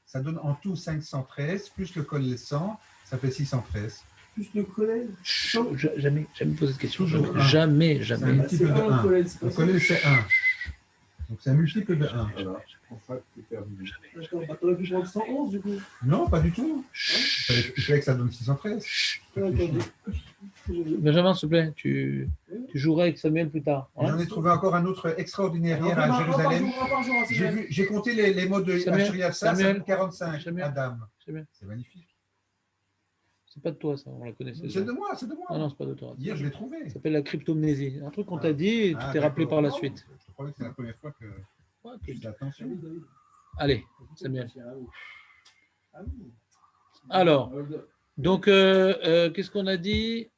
Ça donne en tout 513, plus le col 100, ça fait 613. Plus le collège. Jamais posé cette question. Jamais. C'est un multiple de 1. Le collège, c'est 1. Donc, c'est un multiple de 1. Voilà. D'accord, bah, t'aurais pu prendre 111 du coup. Non, pas du tout. Il fallait que ça donne 613. Benjamin, s'il te plaît, tu jouerais avec Samuel plus tard. Hein? J'en ai trouvé encore un autre extraordinaire hier à Jérusalem. J'ai compté les mots de Ashriya, ça fait 45. Adam. C'est magnifique. C'est pas de toi, ça, on la connaissait. C'est de moi. Non, c'est pas de toi. Hier, je l'ai trouvé. Ça s'appelle la cryptomnésie. Un truc qu'on t'a dit et tu t'es rappelé par la suite. Je croyais que c'est la première fois que tu fais attention. Allez, Samuel. Alors, donc, qu'est-ce qu'on a dit?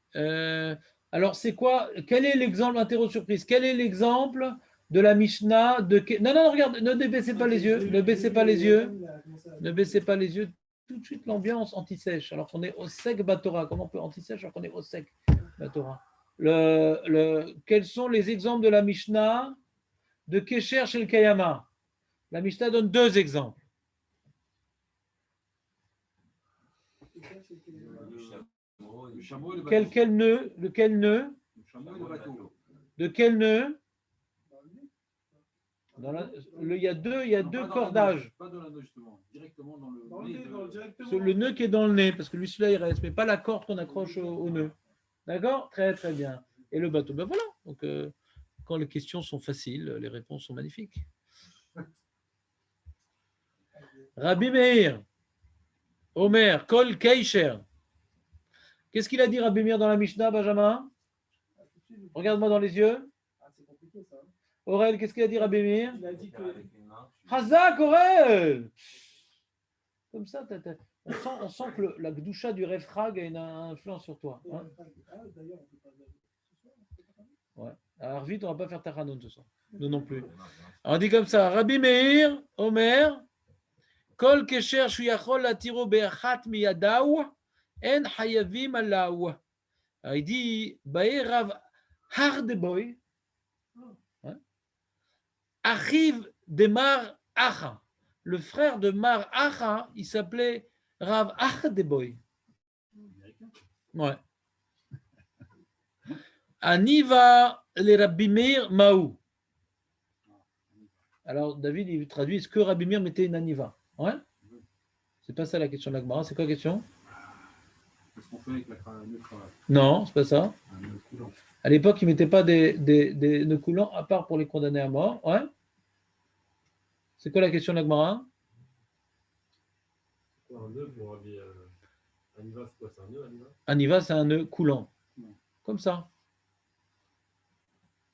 Alors, c'est quoi? Quel est l'exemple, interro surprise? Quel est l'exemple de la Mishnah de... Non, regarde, ne baissez pas les yeux. Ne baissez pas les yeux. Ne baissez pas les yeux. Tout de suite l'ambiance anti-sèche, alors qu'on est au sec Batora. Comment on peut anti-sèche alors qu'on est au sec Batora? Quels sont les exemples de la Mishnah de Kesher chez le Kayama? La Mishnah donne 2 exemples. Quel nœud? De quel nœud? De quel nœud? Il y a deux cordages. Pas dans l'anneau, justement. Directement dans le nez. Le nœud qui est dans le nez, parce que lui, celui-là, il reste, mais pas la corde qu'on accroche au nœud. D'accord? Très, très bien. Et le bateau, ben voilà. Donc, quand les questions sont faciles, les réponses sont magnifiques. Rabbi Meir, Omer, Kol Keisher. Qu'est-ce qu'il a dit, Rabbi Meir, dans la Mishnah, Benjamin? Regarde-moi dans les yeux. Aurel, qu'est-ce qu'il a dit, Rabbi Meir? Il a dit que... Chazak, Aurel! Comme ça, on sent que la Gdusha du Refrag a une influence sur toi. Hein? Ouais. Alors vite, on ne va pas faire Taranon ce soir. Nous non plus. Alors, on dit comme ça, Rabbi Meir, Omer, Kol Kesher Shuyachol Latiro Be'achat Miyadaw, En Hayavim Alaw. Alors, il dit, Baerav Hardeboy, Achiv de Mar Acha. Le frère de Mar Acha, il s'appelait Rav Achdeboy. Ouais. Aniva le Rabbi Meir Maou. Alors, David, il traduit, est-ce que Rabbi Meir mettait une aniva? Ouais. C'est pas ça la question de l'Agmara. C'est quoi la question? Qu'est-ce qu'on fait avec la cravate? Non, c'est pas ça. À l'époque, ils ne mettaient pas des nœuds coulants, à part pour les condamnés à mort. Ouais. C'est quoi la question de l'Agmara? Un nœud pour Aniva, c'est quoi? C'est un nœud, Aniva? Aniva, c'est un nœud coulant. Comme ça.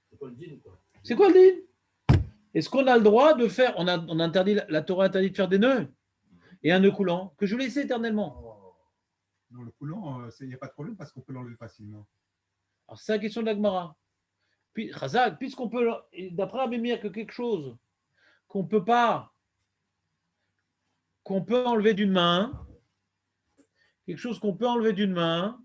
C'est quoi le din, quoi? C'est quoi le din? Est-ce qu'on a le droit de faire, on a interdit, la Torah interdit de faire des nœuds et un nœud coulant que je laisse éternellement? Non, le coulant, il n'y a pas de problème parce qu'on peut l'enlever facilement. Alors, c'est la question de l'Agmara. Puis, Chazak, puisqu'on peut, d'après Rabbi Meir, que quelque chose qu'on peut enlever d'une main, quelque chose qu'on peut enlever d'une main,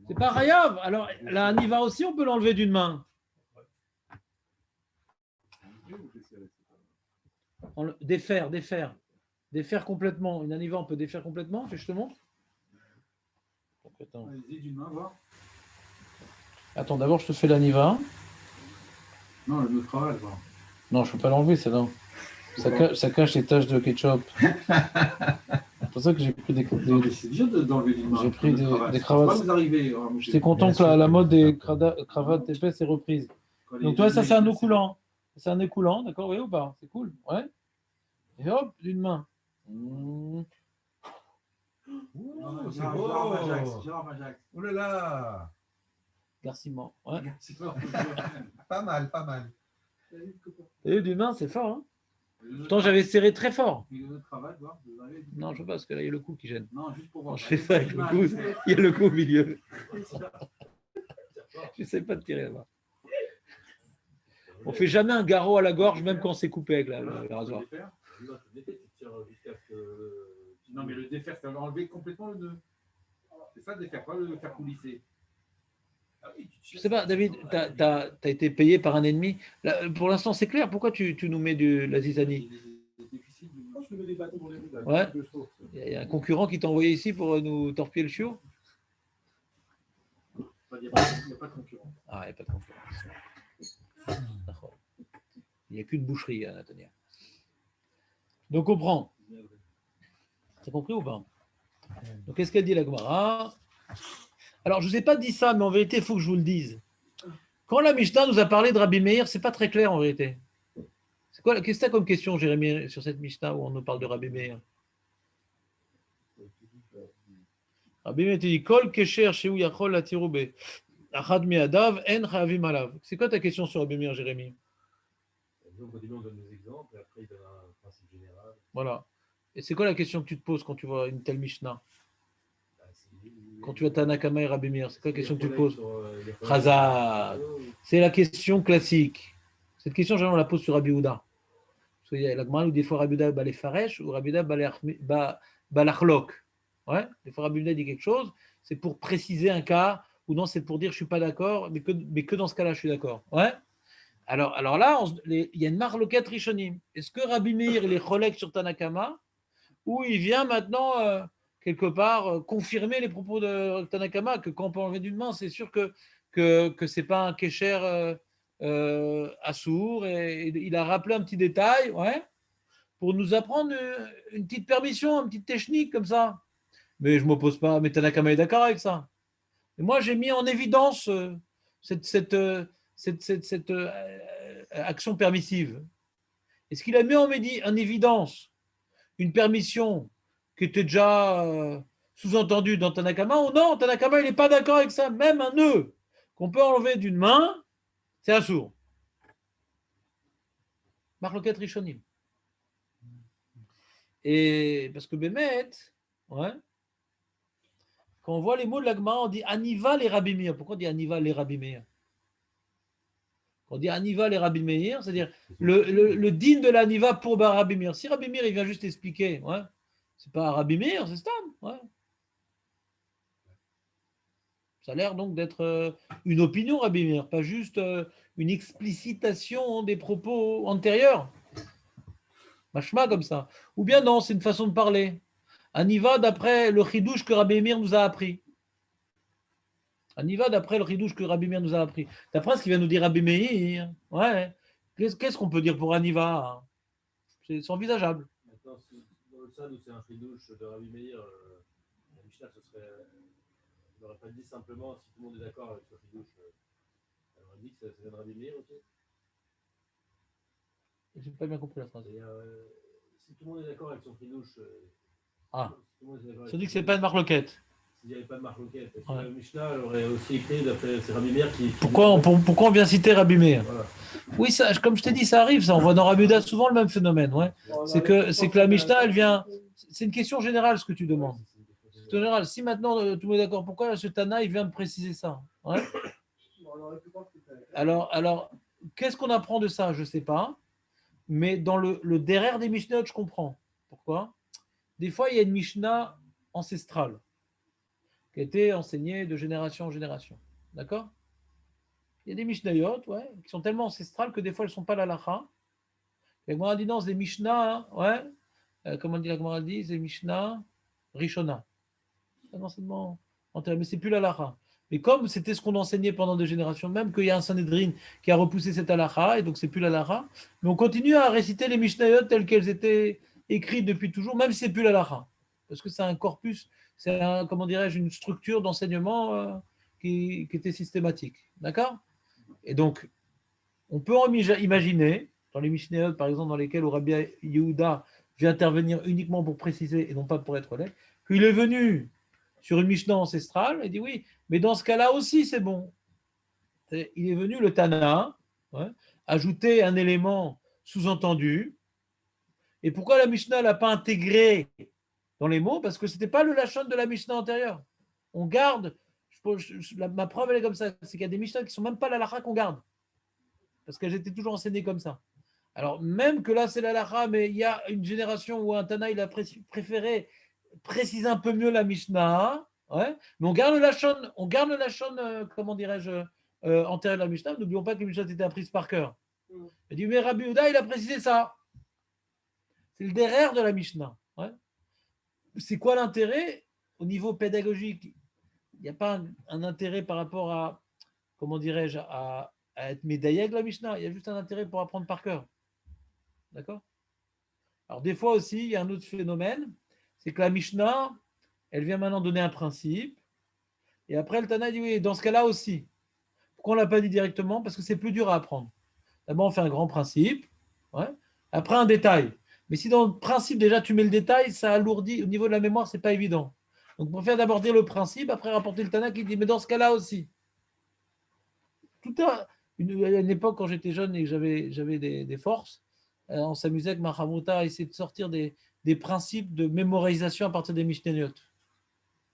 c'est pas Rayav. Alors, la Aniva aussi, on peut l'enlever d'une main. Défaire complètement. Une Aniva, on peut défaire complètement. Je te montre. Attends, d'abord, je te fais l'Aniva. Non, le nœud cravate. Non, je ne peux pas l'enlever, ça, non. Ça cache les taches de ketchup. C'est pour ça que j'ai pris des c'est déjà d'enlever d'une main. J'ai pris des cravates. J'étais content que la mode des cravates épaisses est reprise. Donc, toi, ça, c'est un nœud coulant. C'est un nœud coulant, d'accord? Oui ou pas? C'est cool. Ouais. Et hop, d'une main. C'est beau. Oh là là. Garciment. Ouais. Pas mal, pas mal. Et d'une main, c'est fort. Hein? Pourtant, j'avais serré très fort. Non, je ne veux pas, parce que là, il y a le cou qui gêne. Non, juste pour voir. Quand je fais ça avec le cou, il y a le cou au milieu. Je ne sais pas de tirer là-bas. On ne fait jamais un garrot à la gorge, même quand c'est coupé avec le rasoir. Non, mais le défaire, c'est enlever complètement le nœud. C'est ça, le défaire, pas le faire coulisser. Je ne sais pas, David, tu as été payé par un ennemi. Là, pour l'instant, c'est clair. Pourquoi tu nous mets de la zizanie? difficile. Moi, je mets des bâtons dans les roues. Ouais. Il y a un concurrent qui t'a envoyé ici pour nous torpiller le chiot. Il n'y a pas de concurrent. Ah, il n'y a pas de concurrent. D'accord. Il n'y a qu'une boucherie à Nathalie. Donc on prend. T'as compris ou pas? Donc qu'est-ce qu'elle dit la Gemara? Alors je ne vous ai pas dit ça, mais en vérité, il faut que je vous le dise. Quand la Mishnah nous a parlé de Rabbi Meir, ce n'est pas très clair en vérité. C'est quoi, qu'est-ce que tu as comme question, Jérémy, sur cette Mishnah où on nous parle de Rabbi Meir? Rabbi Meir te dit Kol kesher sheu yachol latiru be achad miadav en chavim alav. C'est quoi ta question sur Rabbi Meir, Jérémy? Donc, au début, on donne des exemples, et après, il donne un principe général. Voilà. Et c'est quoi la question que tu te poses quand tu vois une telle Mishnah? Quand tu vois Tanakama et Rabbi Meir, c'est quoi la question que tu te poses? Chazak. C'est la question classique. Cette question, généralement, on la pose sur Rabbi Houda. Parce qu'il y a la Gemara où des fois Rabbi Houda balé faresh ou Rabbi Houda balachlok. Ouais. Des fois Rabbi Houda dit quelque chose, c'est pour préciser un cas, ou non, c'est pour dire je ne suis pas d'accord, mais que dans ce cas-là, je suis d'accord. Ouais. Alors là, il y a une marloquette rishonim. Est-ce que Rabbi Meir il est cholek sur Tanakama ou il vient maintenant quelque part confirmer les propos de Tanakama que quand on peut enlever d'une main, c'est sûr que c'est pas un kécher assour et il a rappelé un petit détail, ouais, pour nous apprendre une petite permission, une petite technique comme ça. Mais je m'oppose pas. Mais Tanakama est d'accord avec ça. Et moi, j'ai mis en évidence cette action permissive. Est-ce qu'il a mis en évidence une permission qui était déjà sous-entendue dans Tanakama ou non? Tanakama, il n'est pas d'accord avec ça. Même un nœud qu'on peut enlever d'une main, c'est assour. Marloquet Rishonim. Et parce que Bémet, ouais, quand on voit les mots de l'Agma, on dit Aniva les Rabbi Meir. Pourquoi on dit Aniva les Rabbi Meir? On dit Aniva les Rabbi Meir, c'est-à-dire le din de l'Aniva pour Rabbi Meir. Si Rabbi Meir il vient juste expliquer, ouais, c'est pas Rabbi Meir, c'est Stam. Ouais. Ça a l'air donc d'être une opinion Rabbi Meir, pas juste une explicitation des propos antérieurs. Machma comme ça. Ou bien non, c'est une façon de parler. Aniva d'après le chidouche que Rabbi Meir nous a appris. Aniva d'après le chidouche que Rabbi Meir nous a appris. D'après ce qu'il vient nous dire Rabbi Meir, ouais. Qu'est-ce qu'on peut dire pour Aniva? C'est envisageable. Maintenant, dans le stade où c'est un chidouche de Rabbi Meir, la Mishnah, ce serait. On n'aurait pas dit simplement si tout le monde est d'accord avec ce chidouche. On aurait dit que ça vient de Rabbi Meir aussi. Je n'ai pas bien compris la phrase. Si tout le monde est d'accord avec son chidouche. Ah. Ça dit que ce n'est pas une marloquette. S'il n'y avait pas de marloquette, ouais. Le Mishnah aurait aussi écrit d'après c'est Rabbi Meir qui. Pourquoi on vient citer Rabbi Meir? Voilà. Oui, ça, comme je t'ai dit, ça arrive. Ça. On voit dans Rabbi Houda souvent le même phénomène. Ouais. C'est que la Mishnah, elle vient. C'est une question générale ce que tu demandes. C'est général. Si maintenant tout le monde est d'accord, pourquoi ce Tana il vient me préciser ça? Ouais. Alors, qu'est-ce qu'on apprend de ça? Je ne sais pas. Mais dans le derrière des Mishnayot, je comprends. Pourquoi? Des fois, il y a une Mishnah ancestrale qui a été enseignée de génération en génération. D'accord? Il y a des Mishnayot, ouais, qui sont tellement ancestrales que des fois, elles ne sont pas la lacha. La Gemara dit non, c'est des Mishnah, ouais, comment dit la Gemara dit? C'est Mishnah Rishona. C'est un enseignement antérieur, mais c'est plus la lacha. Mais comme c'était ce qu'on enseignait pendant des générations, même qu'il y a un Sanhedrin qui a repoussé cette halakha, et donc c'est plus la halakha, mais on continue à réciter les Mishnayot telles qu'elles étaient écrites depuis toujours, même si c'est plus la halakha. Parce que c'est un corpus, c'est comment dirais-je, une structure d'enseignement qui était systématique. D'accord? Et donc, on peut imaginer, dans les Mishnayot, par exemple, dans lesquels Rabbi Yehuda vient intervenir uniquement pour préciser et non pas pour être honnête, qu'il est venu sur une Mishnah ancestrale et dit oui, mais dans ce cas-là aussi, c'est bon. Il est venu, le Tana, ouais, ajouter un élément sous-entendu. Et pourquoi la Mishnah ne l'a pas intégré dans les mots? Parce que ce n'était pas le lachon de la Mishnah antérieure. On garde, ma preuve elle est comme ça, c'est qu'il y a des Mishnah qui ne sont même pas la lacha qu'on garde. Parce qu'elles étaient toujours enseignées comme ça. Alors, même que là, c'est la lacha, mais il y a une génération où un Tana, il a préféré préciser un peu mieux la Mishnah. Ouais, mais on garde le lachon, comment dirais-je, antérieur de la Mishnah. N'oublions pas que les Mishnah étaient apprises par cœur. Il dit, mais Rabbi Houda, il a précisé ça. C'est le derrière de la Mishnah. Ouais. C'est quoi l'intérêt au niveau pédagogique? Il n'y a pas un intérêt par rapport à, comment dirais-je, à être médaillé avec la Mishnah. Il y a juste un intérêt pour apprendre par cœur. D'accord? Alors, des fois aussi, il y a un autre phénomène, c'est que la Mishnah, elle vient maintenant donner un principe, et après, le Tana dit oui, dans ce cas-là aussi. Pourquoi on ne l'a pas dit directement? Parce que c'est plus dur à apprendre. D'abord, on fait un grand principe, ouais. Après, un détail. Mais si dans le principe, déjà, tu mets le détail, ça alourdit. Au niveau de la mémoire, ce n'est pas évident. Donc, pour faire d'abord dire le principe, après rapporter le Tana qui dit, mais dans ce cas-là aussi. À une époque, quand j'étais jeune et que j'avais des forces, on s'amusait avec Mahamouta à essayer de sortir des principes de mémorisation à partir des Mishnayot.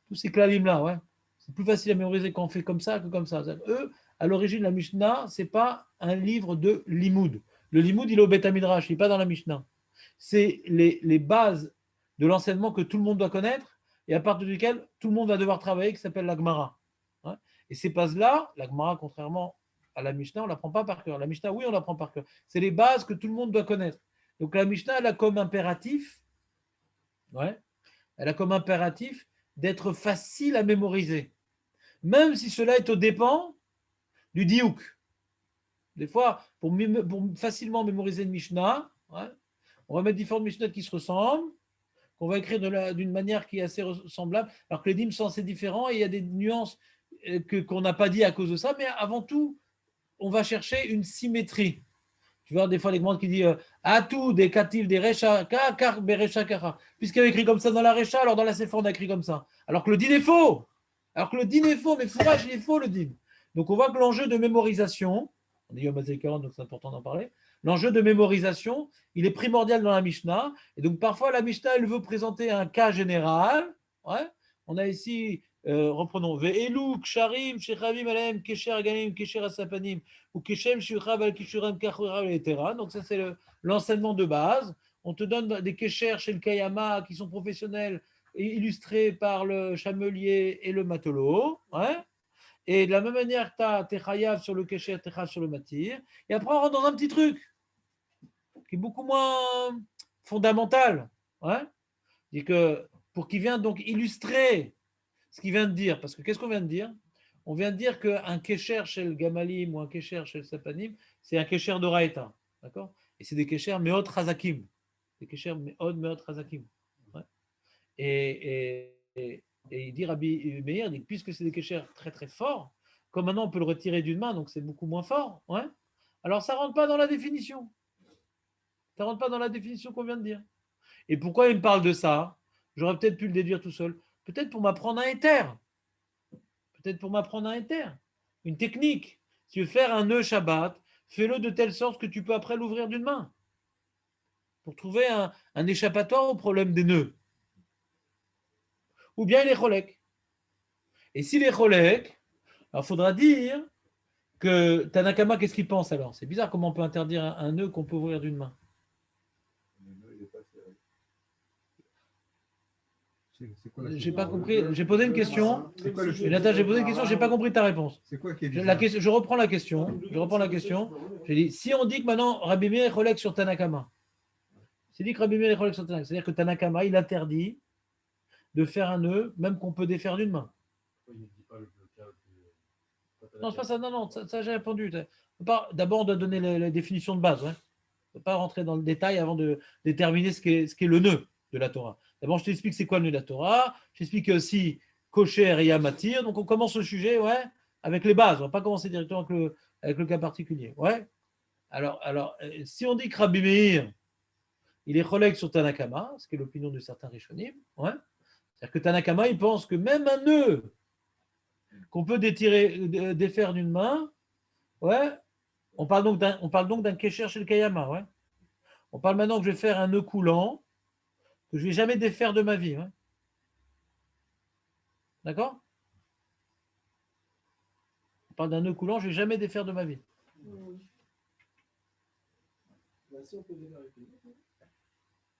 Tous ces clalim-là, ouais. C'est plus facile à mémoriser quand on fait comme ça que comme ça. Eux, à l'origine, la Mishnah, ce n'est pas un livre de limoud. Le limoud, il est au Beth Midrash, il n'est pas dans la Mishnah. C'est les bases de l'enseignement que tout le monde doit connaître et à partir duquel tout le monde va devoir travailler, qui s'appelle la Gemara. Hein. Et ces bases-là, la Gemara, contrairement à la Mishnah, on ne l'apprend pas par cœur. La Mishnah, oui, on l'apprend par cœur. C'est les bases que tout le monde doit connaître. Donc la Mishnah, elle a comme impératif, ouais, elle a comme impératif d'être facile à mémoriser, même si cela est aux dépens du diouk. Des fois, pour facilement mémoriser une Mishnah, ouais, on va mettre différentes Mishnahs qui se ressemblent, qu'on va écrire d'une manière qui est assez semblable, alors que les dîmes sont assez différents et il y a des nuances qu'on n'a pas dit à cause de ça, mais avant tout, on va chercher une symétrie. Tu vois, des fois, les commandes qui disent Atou, des katif, des recha, kar, berecha, kara. Puisqu'il y avait écrit comme ça dans la recha, alors dans la sefa, on a écrit comme ça. Alors que le din est faux. Alors que le din est faux, mais fourrage, il est faux, le din. Donc, on voit que l'enjeu de mémorisation, on est Yom HaZikaron, donc c'est important d'en parler, l'enjeu de mémorisation, il est primordial dans la Mishnah. Et donc, parfois, la Mishnah, elle veut présenter un cas général. Ouais. On a ici, reprenons, Ve'elu, ksharim, shechavim alem, kesher ganim, kesher asapanim, ou keshem, shurav al kishuram, kachurav, etc. Donc, ça, c'est l'enseignement de base. On te donne des keshers chez le Kayama qui sont professionnels, illustrés par le chamelier et le matelot. Ouais. Et de la même manière que tu as tes chayav sur le kesher, tes chayav sur le matir. Et après, on rentre dans un petit truc qui est beaucoup moins fondamental. Ouais. Et que, pour qu'il vienne donc illustrer ce qu'il vient de dire. Parce que qu'est-ce qu'on vient de dire? On vient de dire qu'un kesher chez le Gamalim ou un kesher chez le Sapanim, c'est un kesher de Raïta. D'accord? Et c'est des keshers meot razakim. Des keshers meot razakim. Ouais. Et il dit Rabbi Meir, puisque c'est des keshers très très forts, comme maintenant on peut le retirer d'une main, donc c'est beaucoup moins fort, ouais, alors ça ne rentre pas dans la définition. Ça ne rentre pas dans la définition qu'on vient de dire. Et pourquoi il me parle de ça? J'aurais peut-être pu le déduire tout seul. Peut-être pour m'apprendre un éther. Peut-être pour m'apprendre un éther. Une technique. Si tu veux faire un nœud Shabbat, fais-le de telle sorte que tu peux après l'ouvrir d'une main. Pour trouver un échappatoire au problème des nœuds. Ou bien il est cholek. Et s'il est cholek, alors il faudra dire que Tanakama, qu'est-ce qu'il pense alors? C'est bizarre comment on peut interdire un nœud qu'on peut ouvrir d'une main. J'ai pas compris. J'ai posé une question. Nathan, j'ai posé une question. J'ai pas compris ta réponse. C'est quoi qui est bizarre? Je reprends la question. J'ai dit si on dit que maintenant Rabbi Meir est cholek sur Tanakama, c'est dit que Rabbi Meir est cholek sur Tanakama, c'est-à-dire que Tanakama il interdit de faire un nœud même qu'on peut défaire d'une main. Non, c'est pas ça. Non, ça j'ai répondu. D'abord, on doit donner la définition de base. Hein. On ne peut pas rentrer dans le détail avant de déterminer ce qu'est le nœud de la Torah. D'abord, je t'explique c'est quoi le nœud de la Torah. Je t'explique aussi kosher et yamatir. Donc, on commence le sujet, ouais, avec les bases. On ne va pas commencer directement avec le cas particulier. Ouais. Alors, si on dit que Rabbi Meir, il est cholek sur Tanakama, ce qui est l'opinion de certains Rishonim, ouais. C'est-à-dire que Tanakama, il pense que même un nœud qu'on peut défaire d'une main, ouais, on parle donc d'un kesher chez le Kayama, ouais. On parle maintenant que je vais faire un nœud coulant que je ne vais jamais défaire de ma vie. Ouais. D'accord? On parle d'un nœud coulant que je ne vais jamais défaire de ma vie. Tu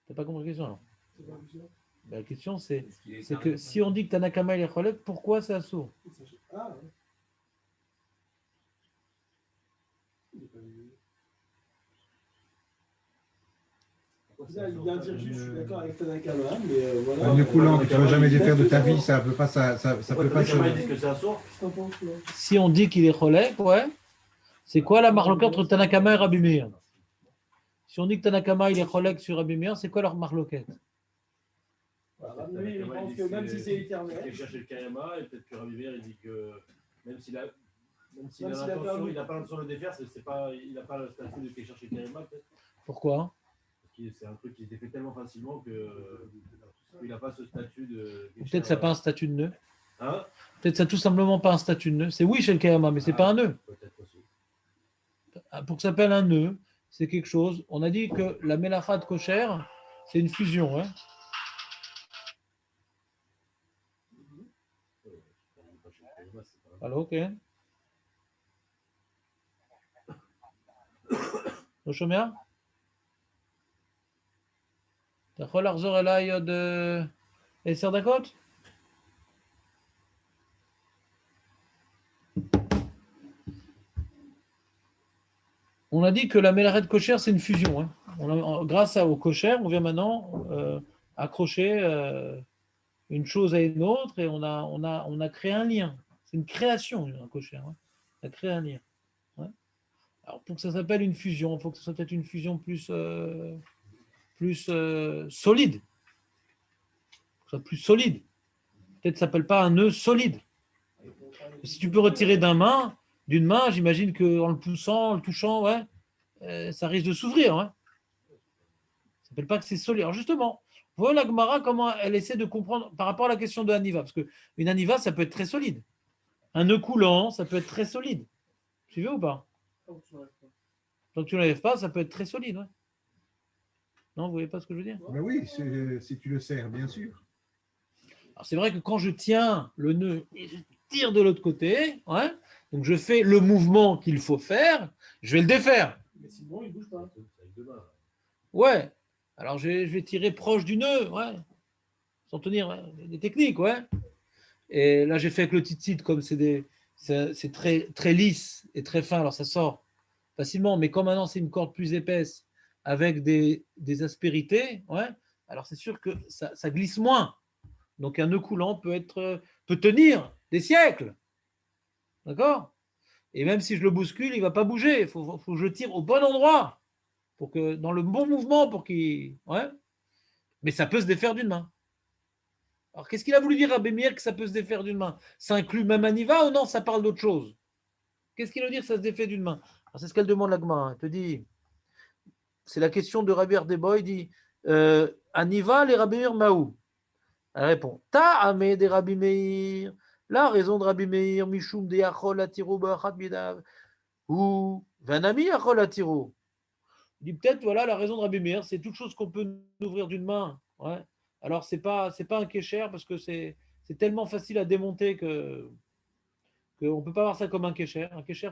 n'as pas compris la question alors? La question c'est que si on dit que Tanakama il est cholek, pourquoi c'est assourd? Là, il vient de dire juste, je suis d'accord avec Tanakama, mais voilà. Un nœud coulant que tu ne vas jamais défaire de ta vie, ça peut pas, ça peut pas Tanakama, ils se... disent que c'est un sourd. Qu'est-ce que t'en penses, toi? Si on dit qu'il est cholek, ouais, c'est quoi la marloquette entre Tanakama et Rabbi Meir? Si on dit que Tanakama il est cholek sur Rabbi Meir, c'est quoi leur marloquette? Lui, il pense que même si c'est éternel. Il cherche le Kayama, et peut-être que Rabbi Meir, il dit que même s'il a l'intention, il n'a pas l'intention de le défaire, il n'a pas le statut de chercher le Kayama, peut-être. Pourquoi? Parce que c'est un truc qui se défait tellement facilement qu'il n'a pas ce statut de. Peut-être que ça n'a pas un statut de nœud. Hein? Peut-être que ça n'a tout simplement pas un statut de nœud. C'est oui chez le Kayama, mais ce n'est pas un nœud. Peut-être aussi. Pour que ça s'appelle un nœud, c'est quelque chose. On a dit que la mélacha de kosher, c'est une fusion. Hein. Alors, ok. לא שומע? אתה יכול לחזור אליי עוד 10 דקות? On a dit que la mélacha de kosher, c'est une fusion. Hein. Grâce au kosher, on vient maintenant accrocher une chose à une autre et on a créé un lien. C'est une création, un kosher. Hein. On a créé un lien. Ouais. Alors, pour que ça s'appelle une fusion, il faut que ça soit peut-être une fusion plus solide. Que ça soit plus solide. Peut-être que ça ne s'appelle pas un nœud solide. Si tu peux retirer d'une main, j'imagine qu'en le poussant, en le touchant, ouais, ça risque de s'ouvrir. Ouais. Ça ne s'appelle pas que c'est solide. Alors justement, voyons la Gemara comment elle essaie de comprendre par rapport à la question de Haniva. Parce qu'une Haniva, ça peut être très solide. Un nœud coulant, ça peut être très solide. Tu suivez ou pas? Tant que tu ne l'enlèves pas, ça peut être très solide. Ouais. Non, vous ne voyez pas ce que je veux dire? Mais oui, si tu le serres, bien sûr. Alors c'est vrai que quand je tiens le nœud et je tire de l'autre côté, ouais, donc je fais le mouvement qu'il faut faire, je vais le défaire. Mais sinon, il ne bouge pas. Ouais, alors je vais tirer proche du nœud, ouais, sans tenir des techniques, ouais. Et là, j'ai fait avec le tzitzit, comme c'est très, très lisse et très fin, alors ça sort facilement, mais comme maintenant c'est une corde plus épaisse avec des aspérités, ouais, alors c'est sûr que ça glisse moins. Donc un nœud coulant peut tenir des siècles. D'accord? Et même si je le bouscule, il ne va pas bouger. Il faut que je tire au bon endroit, pour que, dans le bon mouvement, pour qu'il. Ouais. Mais ça peut se défaire d'une main. Alors qu'est-ce qu'il a voulu dire à Bémier que ça peut se défaire d'une main? Ça inclut même Aniva ou non? Ça parle d'autre chose. Qu'est-ce qu'il veut dire que ça se défait d'une main? Alors, c'est ce qu'elle demande la Gemara. Elle te dit, c'est la question de Rabbi Ardeboy, il dit Aniva les Rabbi Meir Maou. Elle répond Ta'ame de Rabbi Meir. La raison de Rabbi Meir, Mishum de Yachol Atiro Ba'achat Bidav, ou Vanami Yachol Atiro. Il dit peut-être, voilà, la raison de Rabbi Meir, c'est toute chose qu'on peut ouvrir d'une main. Ouais. Alors, c'est pas un kécher parce que c'est tellement facile à démonter qu'on ne peut pas voir ça comme un kécher. Un kécher,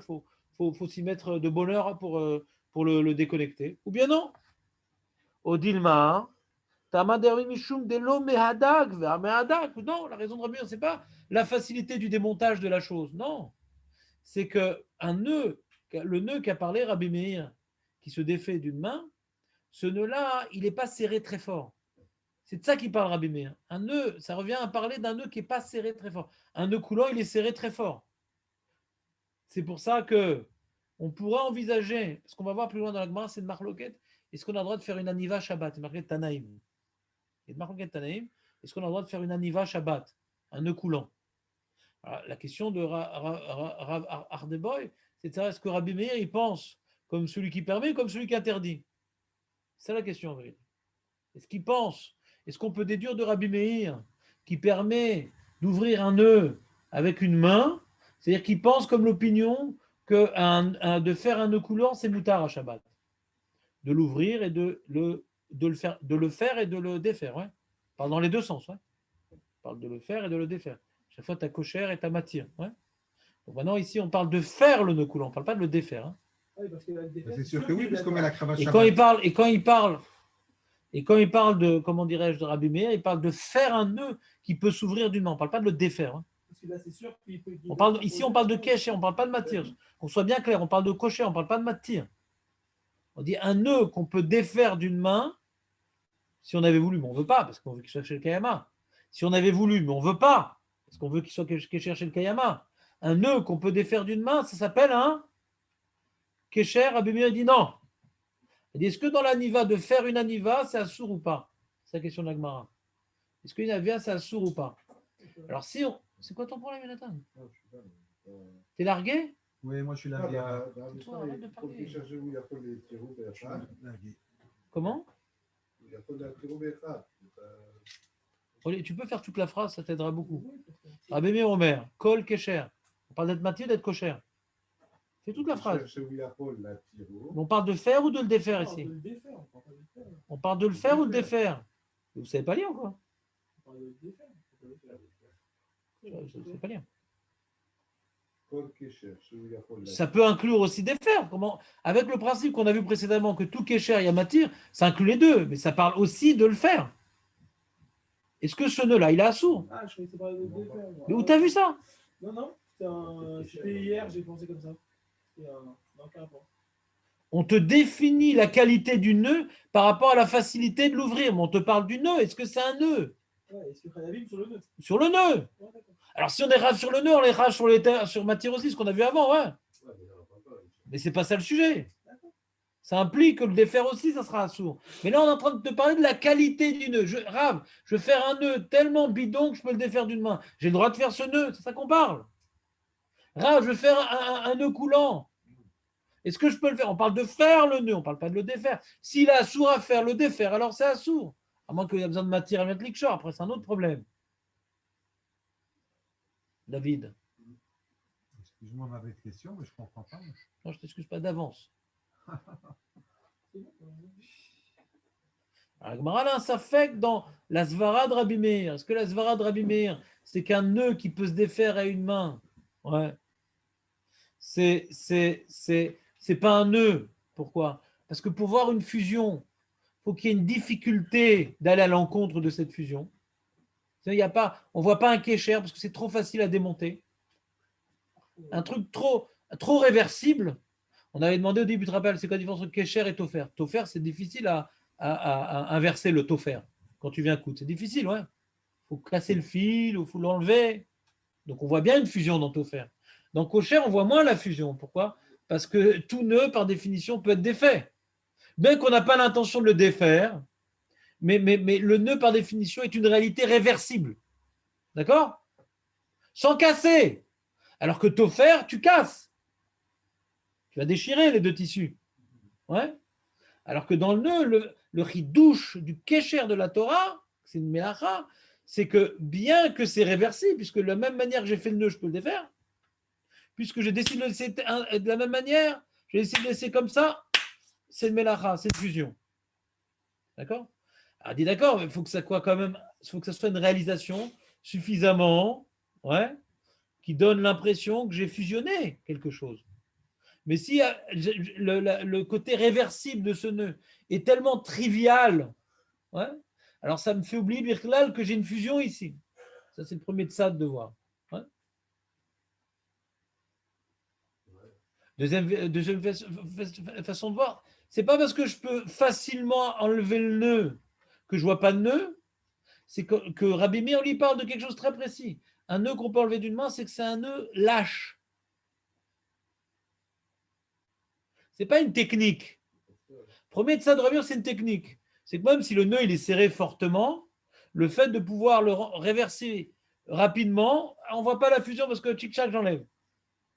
il faut s'y mettre de bonne heure pour le déconnecter. Ou bien non. Odilma. Non, la raison de Rabbi Meir, ce n'est pas la facilité du démontage de la chose. Non. C'est que le nœud qu'a parlé Rabbi Meir, qui se défait d'une main, ce nœud-là, il n'est pas serré très fort. C'est de ça qu'il parle Rabbi Meir. Un nœud, ça revient à parler d'un nœud qui n'est pas serré très fort. Un nœud coulant, il est serré très fort. C'est pour ça que on pourrait envisager, parce qu'on va voir plus loin dans la Gemara, c'est de Marloquette, est-ce qu'on a le droit de faire une Aniva Shabbat? C'est marqué Tanaïm. Et de Marloquette Tanaïm, est-ce qu'on a le droit de faire une Aniva Shabbat? Un nœud coulant. Alors, la question de Ardeboy, c'est de savoir est-ce que Rabbi Meir, il pense comme celui qui permet ou comme celui qui interdit? C'est la question en vérité. Est-ce qu'il pense? Est-ce qu'on peut déduire de Rabbi Meir qui permet d'ouvrir un nœud avec une main? C'est-à-dire qu'il pense comme l'opinion que de faire un nœud coulant, c'est moutar à Shabbat. De l'ouvrir et de le faire et de le défaire. Ouais. On parle dans les deux sens. Ouais. On parle de le faire et de le défaire. Chaque fois, tu as kosher et tu as matir. Ouais. Donc maintenant, ici, on parle de faire le nœud coulant. On ne parle pas de le défaire. Hein. Oui, parce que c'est sûr que oui, puisqu'on met la cravache. Et quand il parle de, comment dirais-je, de Rabbi Meir, il parle de faire un nœud qui peut s'ouvrir d'une main. On ne parle pas de le défaire. Hein. Parce que là, c'est sûr qu'il peut... Ici, on parle de kesher, on ne parle pas de matir. Qu'on soit bien clair, on parle de kosher, on ne parle pas de matir. On dit un nœud qu'on peut défaire d'une main, Si on avait voulu, mais on ne veut pas, parce qu'on veut qu'il soit chez le Kayama. Si on avait voulu, mais on ne veut pas, parce qu'on veut qu'il soit Kécher chez le Kayama. Un nœud qu'on peut défaire d'une main, ça s'appelle un Kécher. Rabbi Meir dit non. Il dit, est-ce que dans l'aniva, de faire une aniva, c'est assour ou pas? C'est la question de l'Agmara. Est-ce qu'une aniva, c'est assour ou pas? Alors si on... C'est quoi ton problème, Jonathan? T'es largué? Oui, moi je suis largué. Toi, arrête de parler. Comment? Tu peux faire toute la phrase, ça t'aidera beaucoup. Rabbi Meir Omer, Kol Kesher. On parle d'être matir, d'être kosher. Fais toute la phrase. On parle de faire ou de le défaire ici? On parle de le faire ou de le défaire? Vous ne savez pas lire ou quoi? Je ne sais pas lire. Ça peut inclure aussi défaire. Comment? Avec le principe qu'on a vu précédemment que tout Kesher et Matir, ça inclut les deux, mais ça parle aussi de le faire. Est-ce que ce nœud-là, il est assourd? Ah, je croyais que ça parlait de défaire. Mais où t'as vu ça? Non. C'était hier, j'ai pensé comme ça. Aucun rapport. On te définit la qualité du nœud par rapport à la facilité de l'ouvrir. Mais on te parle du nœud. Est-ce que c'est un nœud? Ouais, est-ce que Khadavim sur le nœud? Sur le nœud. Ouais, alors, si on est rage sur le nœud, on les rage sur matière aussi, ce qu'on a vu avant. Ouais. Mais c'est pas ça le sujet. Ça implique que le défaire aussi, ça sera assourd. Mais là, on est en train de te parler de la qualité du nœud. Je veux faire un nœud tellement bidon que je peux le défaire d'une main. J'ai le droit de faire ce nœud. C'est ça qu'on parle. Je veux faire un nœud coulant. Est-ce que je peux le faire? On parle de faire le nœud, on ne parle pas de le défaire. S'il est assourd à faire le défaire, alors c'est assourd. À moins qu'il y ait besoin de matière à mettre l'ikshor. Après, c'est un autre problème. David. Excuse-moi, ma vraie question, mais je ne comprends pas. Non, je ne t'excuse pas d'avance. Alors, ça fait que dans la Svara de Rabbi Meir, est-ce que la Svara de Rabbi Meir, c'est qu'un nœud qui peut se défaire à une main? Ouais. C'est pas un nœud. Pourquoi? Parce que pour voir une fusion, il faut qu'il y ait une difficulté d'aller à l'encontre de cette fusion. On ne voit pas un kécher parce que c'est trop facile à démonter. Un truc trop réversible. On avait demandé au début de rappel, c'est quoi la différence entre kécher et tofer? Tofer, c'est difficile à inverser le tofer quand tu viens coudre. C'est difficile, ouais. Il faut casser le fil, il faut l'enlever. Donc on voit bien une fusion dans tofer. Dans kosher, on voit moins la fusion. Pourquoi? Parce que tout nœud, par définition, peut être défait. Bien qu'on n'a pas l'intention de le défaire, mais le nœud, par définition, est une réalité réversible. D'accord? Sans casser. Alors que tofer, tu casses. Tu vas déchirer les deux tissus. Ouais. Alors que dans le nœud, le ridouche du kesher de la Torah, c'est une mélacha, c'est que bien que c'est réversible, puisque de la même manière que j'ai fait le nœud, je peux le défaire, puisque je décide de le laisser de la même manière, j'ai décidé de le laisser comme ça, c'est une mélacha, c'est une fusion. D'accord? Alors, dit d'accord, il faut que ça soit quand même, il faut que ça soit une réalisation suffisamment, ouais, qui donne l'impression que j'ai fusionné quelque chose. Mais si le côté réversible de ce nœud est tellement trivial, ouais, alors ça me fait oublier Birklal que j'ai une fusion ici. Ça, c'est le premier tzad de voir. Ouais. Deuxième façon de voir, c'est pas parce que je peux facilement enlever le nœud que je vois pas de nœud, c'est que Rabbi Meir lui parle de quelque chose de très précis. Un nœud qu'on peut enlever d'une main, c'est que c'est un nœud lâche. C'est pas une technique. Premier tzad de Rabbi Meir, c'est une technique. C'est que même si le nœud il est serré fortement, le fait de pouvoir le réverser rapidement, on ne voit pas la fusion parce que tchic-tchac, j'enlève.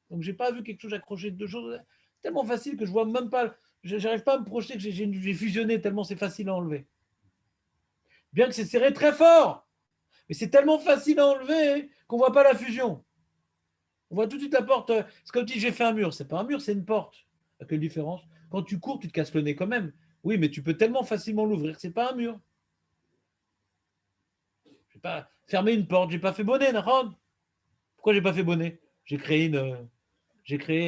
Donc, je n'ai pas vu quelque chose accroché de deux choses. C'est tellement facile que je vois même pas, j'arrive pas à me projeter que j'ai fusionné tellement c'est facile à enlever. Bien que c'est serré très fort, mais c'est tellement facile à enlever qu'on ne voit pas la fusion. On voit tout de suite la porte. C'est comme si j'ai fait un mur. C'est pas un mur, c'est une porte. À quelle différence? Quand tu cours, tu te casses le nez quand même. Oui, mais tu peux tellement facilement l'ouvrir que ce n'est pas un mur. Je n'ai pas fermé une porte, je n'ai pas fait bonnet, Nahon. Pourquoi je n'ai pas fait bonnet? J'ai créé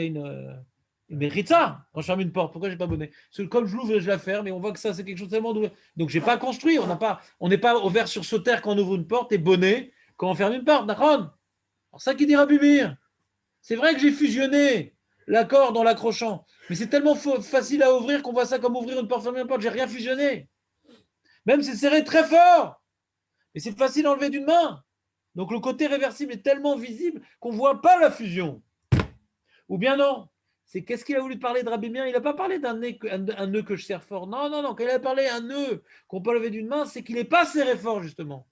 une méritza quand je ferme une porte. Pourquoi je n'ai pas bonnet? Parce que comme je l'ouvre et je la ferme, et on voit que ça, c'est quelque chose tellement d'ouvert. Donc, je n'ai pas construit. On n'est pas ouvert sur ce terre quand on ouvre une porte et bonnet quand on ferme une porte, Nahon. Alors, ça qui dira Bubir. C'est vrai que j'ai fusionné l'accord dans l'accrochant. Mais c'est tellement facile à ouvrir qu'on voit ça comme ouvrir une porte, fermer une porte. J'ai rien fusionné. Même c'est serré très fort. Et c'est facile à enlever d'une main. Donc le côté réversible est tellement visible qu'on ne voit pas la fusion. Ou bien non. C'est qu'est-ce qu'il a voulu parler de Rabbi Meir? Il n'a pas parlé d'un nœud que je serre fort. Non. Quand il a parlé d'un nœud qu'on peut lever d'une main, c'est qu'il n'est pas serré fort, justement.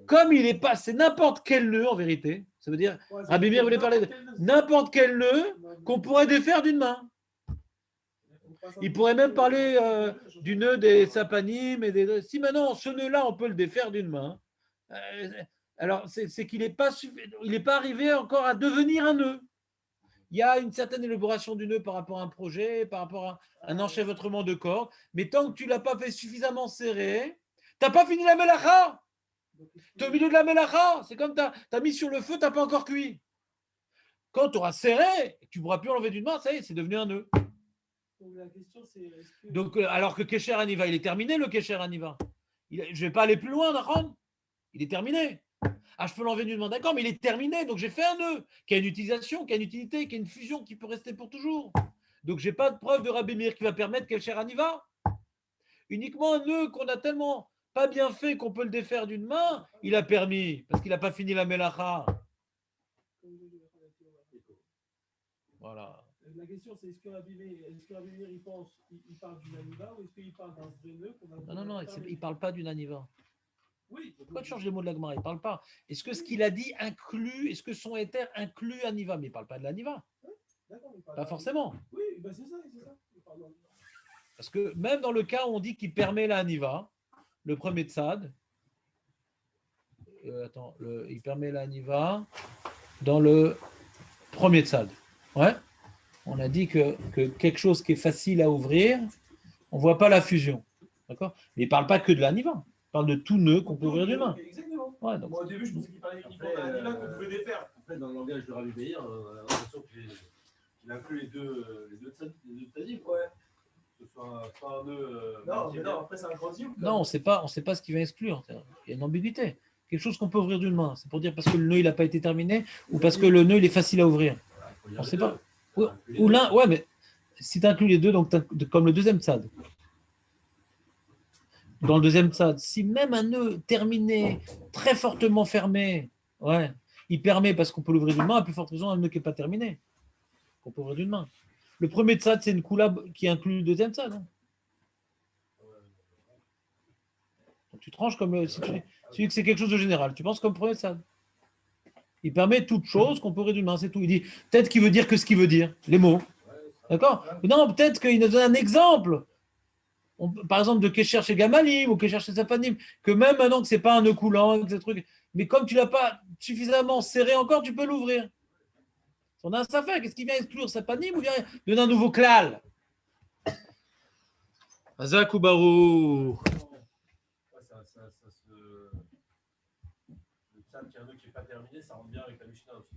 Comme il n'est pas, c'est n'importe quel nœud en vérité. Ça veut dire, Rabbi Meir voulait parler de n'importe quel nœud qu'on pourrait défaire d'une main. Il pourrait même parler du nœud des sapanim et des. Si maintenant ce nœud-là, on peut le défaire d'une main. Alors c'est qu'il n'est pas, arrivé encore à devenir un nœud. Il y a une certaine élaboration du nœud par rapport à un projet, par rapport à un enchevêtrement de cordes, mais tant que tu ne l'as pas fait suffisamment serré, tu n'as pas fini la mélacha. Tu es au milieu de la mélacha. C'est comme tu as mis sur le feu, tu n'as pas encore cuit. Quand tu auras serré, tu ne pourras plus enlever d'une main, ça y est, c'est devenu un nœud. Donc, la question, c'est, Donc, alors que Kesher Aniva, il est terminé, le Kesher Aniva. Je ne vais pas aller plus loin, Nachon. Il est terminé. Ah, je peux l'enlever d'une main, d'accord, mais il est terminé. Donc, j'ai fait un nœud qui a une utilisation, qui a une utilité, qui a une fusion qui peut rester pour toujours. Donc, je n'ai pas de preuve de Rabbi Meir qui va permettre Kesher Aniva. Uniquement un nœud qu'on a tellement pas bien fait qu'on peut le défaire d'une main, il a permis, parce qu'il n'a pas fini la mélacha. Voilà. La question, c'est est-ce que Rabbi Meir, il parle d'une aniva ou est-ce qu'il parle d'un vrai nœud qu'on a. Non, il ne parle pas d'une aniva. Oui. Pourquoi tu changes les mots de la Gemara? Il ne parle pas. Est-ce que ce qu'il a dit inclut, est-ce que son éther inclut aniva? Mais il ne parle pas de l'aniva. D'accord, il parle pas forcément. Oui, ben c'est ça. Il parle parce que même dans le cas où on dit qu'il permet la aniva, le premier tzad, il permet la aniva dans le premier tzad. Ouais. On a dit que quelque chose qui est facile à ouvrir, on ne voit pas la fusion. D'accord? Mais il ne parle pas que de l'aniva. Il parle de tout nœud qu'on peut ouvrir d'une main. Exactement. Ouais, donc. Moi, au début, je pensais qu'il parlait uniquement de l'aniva qu'on pouvait défaire. Après, dans le langage de Rabbi Meir, on a l'impression qu'il inclut les deux tzadim. Ouais. Que ce soit un nœud. Non, après, c'est un grand dieu. Non, on ne sait pas ce qu'il va exclure. Il y a une ambiguïté. Quelque chose qu'on peut ouvrir d'une main. C'est pour dire parce que le nœud n'a pas été terminé ou parce que le nœud il est facile à ouvrir. On ne sait pas. Ou l'un, ouais, mais si tu inclus les deux, donc comme le deuxième tzad. Dans le deuxième tzad, si même un nœud terminé, très fortement fermé, ouais, il permet parce qu'on peut l'ouvrir d'une main, à plus forte raison un nœud qui n'est pas terminé, qu'on peut ouvrir d'une main. Le premier tzad, c'est une koulab qui inclut le deuxième tzad. Hein. Donc tu tranches comme si tu dis que c'est quelque chose de général, tu penses comme premier tzad. Il permet toute chose qu'on peut ouvrir d'une main, c'est tout. Il dit peut-être qu'il veut dire que ce qu'il veut dire, les mots. D'accord? Non, peut-être qu'il nous donne un exemple. Par exemple, de Kesher chez Gamalim ou Kesher chez Sapanim, que même maintenant que ce n'est pas un nœud coulant, ce truc, mais comme tu ne l'as pas suffisamment serré encore, tu peux l'ouvrir. On a un safek, qu'est-ce qui vient exclure Sapanim ou vient donner un nouveau klal? Azak ou Barou. Le tzad qui est un nœud qui n'est pas terminé, ça rentre bien avec la Mishnah aussi.